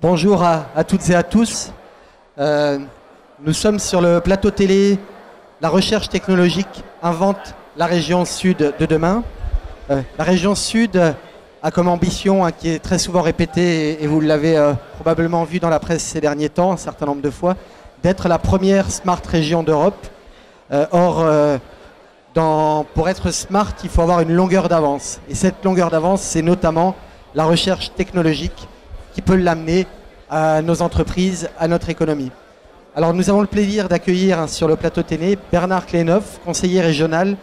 Bonjour à toutes et à tous. Nous sommes sur le plateau télé La recherche technologique invente la région sud de demain. La région sud a comme ambition, qui est très souvent répétée, et vous l'avez probablement vu dans la presse ces derniers temps, un certain nombre de fois, d'être la première smart région d'Europe. Or, pour être smart, il faut avoir une longueur d'avance. Et cette longueur d'avance, c'est notamment la recherche technologique qui peut l'amener à nos entreprises, à notre économie. Alors nous avons le plaisir d'accueillir sur le plateau télé Bernard Klenhoff, conseiller régional,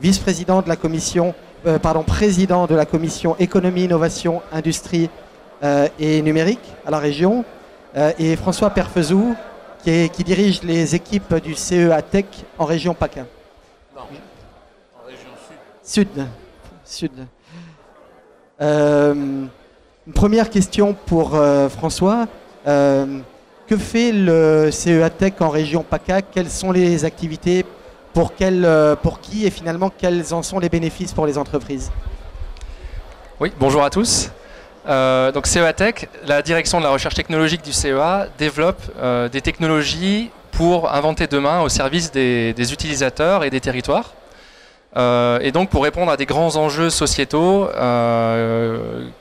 vice-président de la commission, président de la commission économie, innovation, industrie et numérique à la région, et François Perfezou qui dirige les équipes du CEA Tech en région PACA. Non, en région sud. Sud. Une première question pour François. Que fait le CEA Tech en région PACA? Quelles sont les activités? Pour qui? Et finalement, quels en sont les bénéfices pour les entreprises? Oui, bonjour à tous. Donc CEA Tech, la direction de la recherche technologique du CEA, développe des technologies pour inventer demain au service des utilisateurs et des territoires. Et donc pour répondre à des grands enjeux sociétaux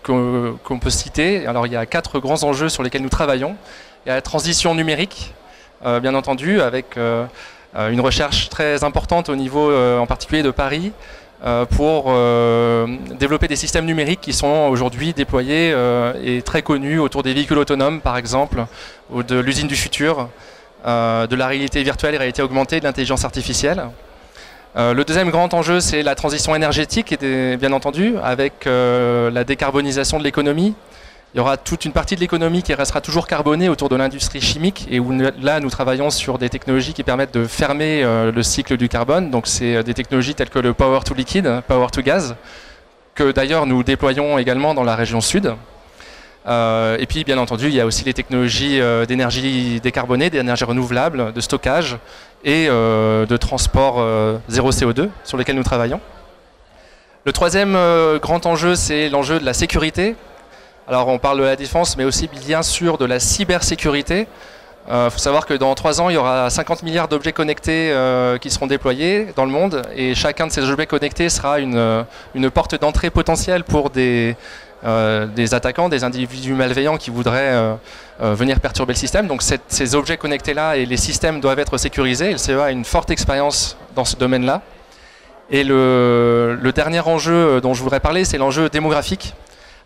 qu'on peut citer, alors il y a 4 grands enjeux sur lesquels nous travaillons. Il y a la transition numérique, bien entendu, avec une recherche très importante au niveau en particulier de Paris pour développer des systèmes numériques qui sont aujourd'hui déployés et très connus autour des véhicules autonomes par exemple, ou de l'usine du futur, de la réalité virtuelle et réalité augmentée, de l'intelligence artificielle. Le deuxième grand enjeu, c'est la transition énergétique, et bien entendu, avec la décarbonisation de l'économie. Il y aura toute une partie de l'économie qui restera toujours carbonée autour de l'industrie chimique, et où là, nous travaillons sur des technologies qui permettent de fermer le cycle du carbone. Donc, c'est des technologies telles que le Power to Liquid, Power to Gas, que d'ailleurs nous déployons également dans la région sud. Et puis, bien entendu, il y a aussi les technologies d'énergie décarbonée, d'énergie renouvelable, de stockage et de transport zéro CO2 sur lesquels nous travaillons. Le troisième grand enjeu, c'est l'enjeu de la sécurité. Alors, on parle de la défense, mais aussi bien sûr de la cybersécurité. Il faut savoir que dans 3 ans, il y aura 50 milliards d'objets connectés qui seront déployés dans le monde, et chacun de ces objets connectés sera une porte d'entrée potentielle pour des attaquants, des individus malveillants qui voudraient venir perturber le système. Donc ces objets connectés-là et les systèmes doivent être sécurisés. Et le CEA a une forte expérience dans ce domaine-là. Et le dernier enjeu dont je voudrais parler, c'est l'enjeu démographique.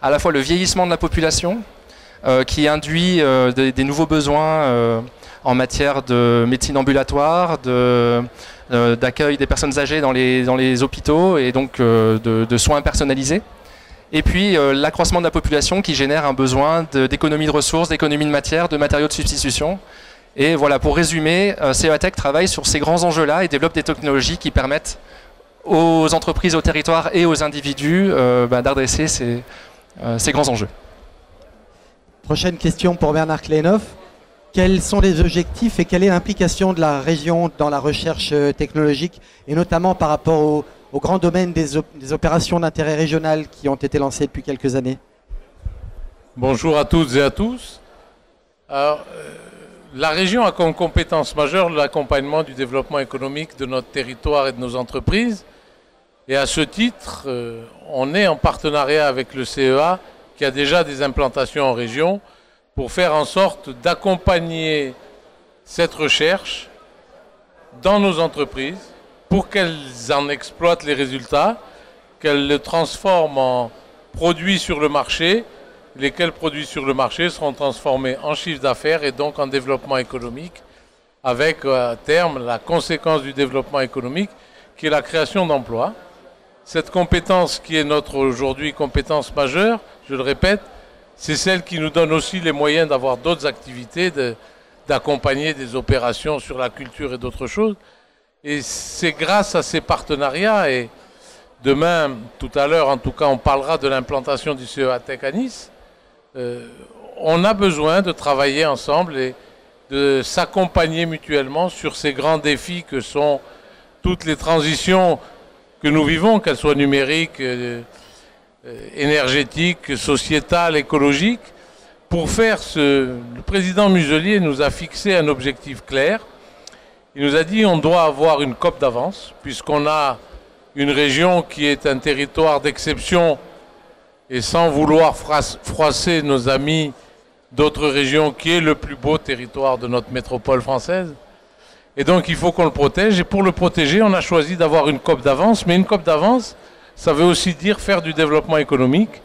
À la fois le vieillissement de la population, qui induit des nouveaux besoins en matière de médecine ambulatoire, d'accueil des personnes âgées dans les hôpitaux, et donc de soins personnalisés. Et puis l'accroissement de la population qui génère un besoin d'économie de ressources, d'économie de matière, de matériaux de substitution. Et voilà, pour résumer, CEA Tech travaille sur ces grands enjeux-là et développe des technologies qui permettent aux entreprises, aux territoires et aux individus d'adresser ces grands enjeux. Prochaine question pour Bernard Klenhoff. Quels sont les objectifs et quelle est l'implication de la région dans la recherche technologique, et notamment par rapport au grand domaine des opérations d'intérêt régional qui ont été lancées depuis quelques années? Bonjour à toutes et à tous. Alors, la région a comme compétence majeure l'accompagnement du développement économique de notre territoire et de nos entreprises. Et à ce titre, on est en partenariat avec le CEA qui a déjà des implantations en région pour faire en sorte d'accompagner cette recherche dans nos entreprises pour qu'elles en exploitent les résultats, qu'elles le transforment en produits sur le marché, lesquels produits sur le marché seront transformés en chiffre d'affaires et donc en développement économique, avec à terme la conséquence du développement économique qui est la création d'emplois. Cette compétence qui est notre aujourd'hui compétence majeure, je le répète, c'est celle qui nous donne aussi les moyens d'avoir d'autres activités, d'accompagner des opérations sur la culture et d'autres choses. Et c'est grâce à ces partenariats, et demain, tout à l'heure en tout cas, on parlera de l'implantation du CEA Tech à Nice, on a besoin de travailler ensemble et de s'accompagner mutuellement sur ces grands défis que sont toutes les transitions que nous vivons, qu'elles soient numériques, énergétiques, sociétales, écologiques. Pour faire le président Muselier nous a fixé un objectif clair. Il nous a dit qu'on doit avoir une COP d'avance, puisqu'on a une région qui est un territoire d'exception, et sans vouloir froisser nos amis d'autres régions, qui est le plus beau territoire de notre métropole française. Et donc il faut qu'on le protège, et pour le protéger, on a choisi d'avoir une COP d'avance, mais une COP d'avance, ça veut aussi dire faire du développement économique,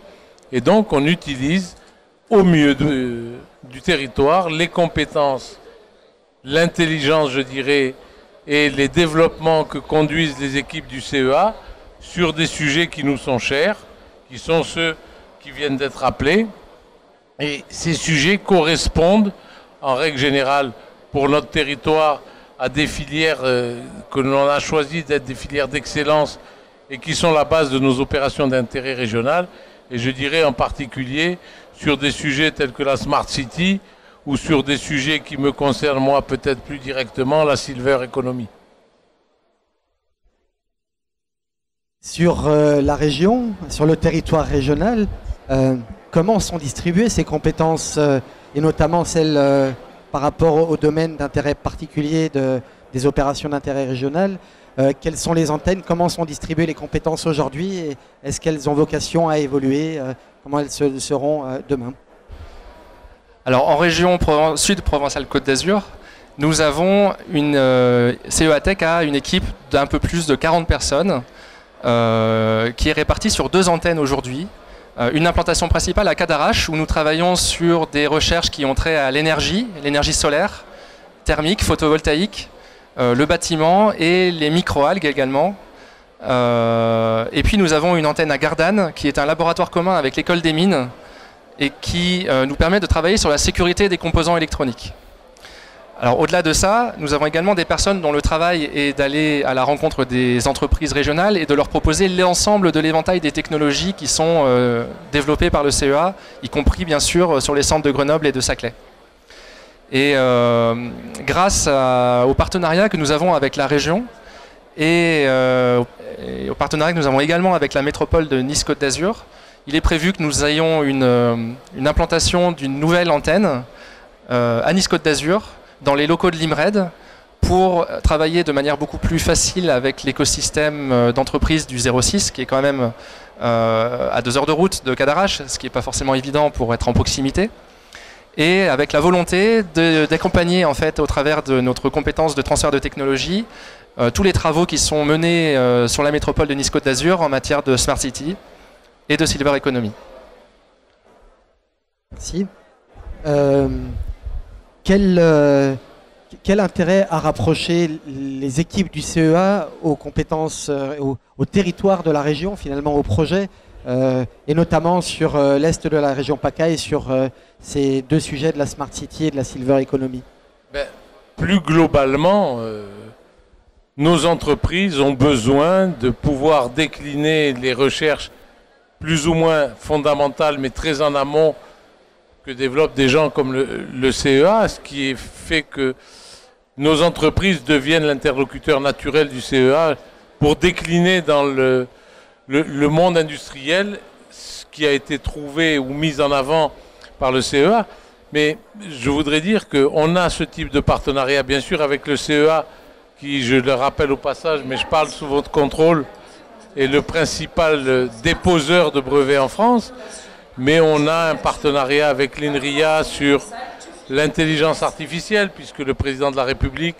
et donc on utilise au mieux du territoire les compétences, l'intelligence, je dirais, et les développements que conduisent les équipes du CEA sur des sujets qui nous sont chers, qui sont ceux qui viennent d'être appelés. Et ces sujets correspondent, en règle générale, pour notre territoire, à des filières que l'on a choisi d'être des filières d'excellence et qui sont la base de nos opérations d'intérêt régional. Et je dirais en particulier sur des sujets tels que la Smart City ou sur des sujets qui me concernent moi peut-être plus directement, la Silver Economy. Sur la région, sur le territoire régional, comment sont distribuées ces compétences et notamment celles par rapport au domaine d'intérêt particulier des opérations d'intérêt régional? Quelles sont les antennes? Comment sont distribuées les compétences aujourd'hui? Est-ce qu'elles ont vocation à évoluer? Comment elles seront demain? Alors en région Sud Provence-Alpes-Côte d'Azur, nous avons une CEA Tech a une équipe d'un peu plus de 40 personnes qui est répartie sur 2 antennes aujourd'hui. Une implantation principale à Cadarache où nous travaillons sur des recherches qui ont trait à l'énergie solaire, thermique, photovoltaïque, le bâtiment et les microalgues également. Et puis nous avons une antenne à Gardanne qui est un laboratoire commun avec l'école des mines et qui nous permet de travailler sur la sécurité des composants électroniques. Alors au-delà de ça, nous avons également des personnes dont le travail est d'aller à la rencontre des entreprises régionales et de leur proposer l'ensemble de l'éventail des technologies qui sont développées par le CEA, y compris bien sûr sur les centres de Grenoble et de Saclay. Et grâce au partenariat que nous avons avec la région et au partenariat que nous avons également avec la métropole de Nice-Côte d'Azur, il est prévu que nous ayons une implantation d'une nouvelle antenne à Nice-Côte d'Azur, dans les locaux de l'IMRED, pour travailler de manière beaucoup plus facile avec l'écosystème d'entreprise du 06, qui est quand même à 2 heures de route de Cadarache, ce qui n'est pas forcément évident pour être en proximité. Et avec la volonté d'accompagner en fait, au travers de notre compétence de transfert de technologie, tous les travaux qui sont menés sur la métropole de Nice-Côte d'Azur en matière de Smart City et de Silver Economy. Merci. Quel intérêt a rapproché les équipes du CEA aux compétences, au territoire de la région, finalement au projet, et notamment sur l'est de la région PACA et sur ces 2 sujets de la Smart City et de la Silver Economy? Plus globalement, nos entreprises ont besoin de pouvoir décliner les recherches plus ou moins fondamentales, mais très en amont, que développent des gens comme le CEA, ce qui fait que nos entreprises deviennent l'interlocuteur naturel du CEA pour décliner dans le monde industriel ce qui a été trouvé ou mis en avant par le CEA. Mais je voudrais dire qu'on a ce type de partenariat, bien sûr, avec le CEA, qui, je le rappelle au passage, mais je parle sous votre contrôle, est le principal déposeur de brevets en France. Mais on a un partenariat avec l'INRIA sur l'intelligence artificielle, puisque le président de la République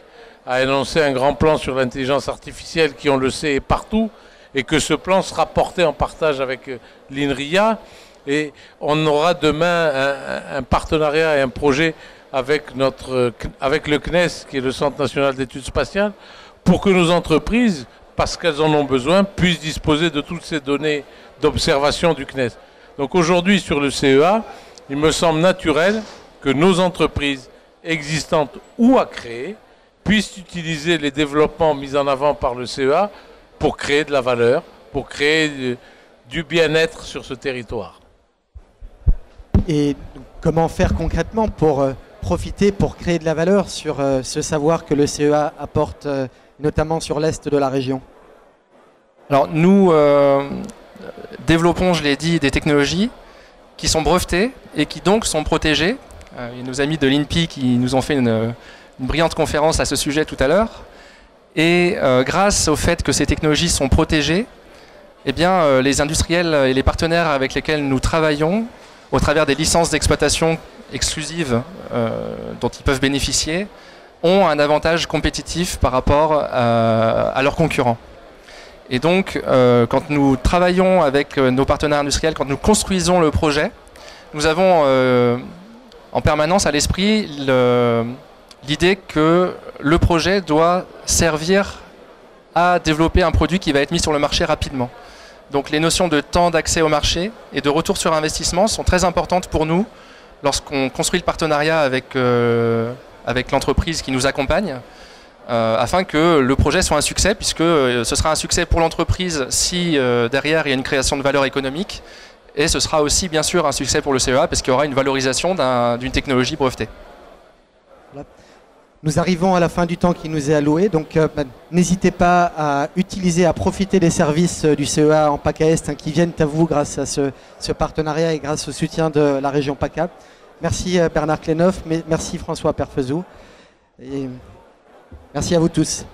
a annoncé un grand plan sur l'intelligence artificielle qui, on le sait, est partout, et que ce plan sera porté en partage avec l'INRIA. Et on aura demain un partenariat et un projet avec le CNES, qui est le Centre national d'études spatiales, pour que nos entreprises, parce qu'elles en ont besoin, puissent disposer de toutes ces données d'observation du CNES. Donc aujourd'hui, sur le CEA, il me semble naturel que nos entreprises existantes ou à créer puissent utiliser les développements mis en avant par le CEA pour créer de la valeur, pour créer du bien-être sur ce territoire. Et comment faire concrètement pour profiter pour créer de la valeur sur ce savoir que le CEA apporte, notamment sur l'est de la région? Alors nous développons, je l'ai dit, des technologies qui sont brevetées et qui donc sont protégées. Il y a nos amis de l'INPI qui nous ont fait une brillante conférence à ce sujet tout à l'heure. Et grâce au fait que ces technologies sont protégées, eh bien, les industriels et les partenaires avec lesquels nous travaillons, au travers des licences d'exploitation exclusives dont ils peuvent bénéficier, ont un avantage compétitif par rapport à leurs concurrents. Et donc, quand nous travaillons avec nos partenaires industriels, quand nous construisons le projet, nous avons en permanence à l'esprit l'idée que le projet doit servir à développer un produit qui va être mis sur le marché rapidement. Donc les notions de temps d'accès au marché et de retour sur investissement sont très importantes pour nous lorsqu'on construit le partenariat avec l'entreprise qui nous accompagne, afin que le projet soit un succès, puisque ce sera un succès pour l'entreprise si derrière il y a une création de valeur économique, et ce sera aussi bien sûr un succès pour le CEA parce qu'il y aura une valorisation d'une technologie brevetée. Voilà. Nous arrivons à la fin du temps qui nous est alloué, donc n'hésitez pas à utiliser, à profiter des services du CEA en PACA Est qui viennent à vous grâce à ce partenariat et grâce au soutien de la région PACA. Merci Bernard Cléneuf, merci François Perfezou et merci à vous tous.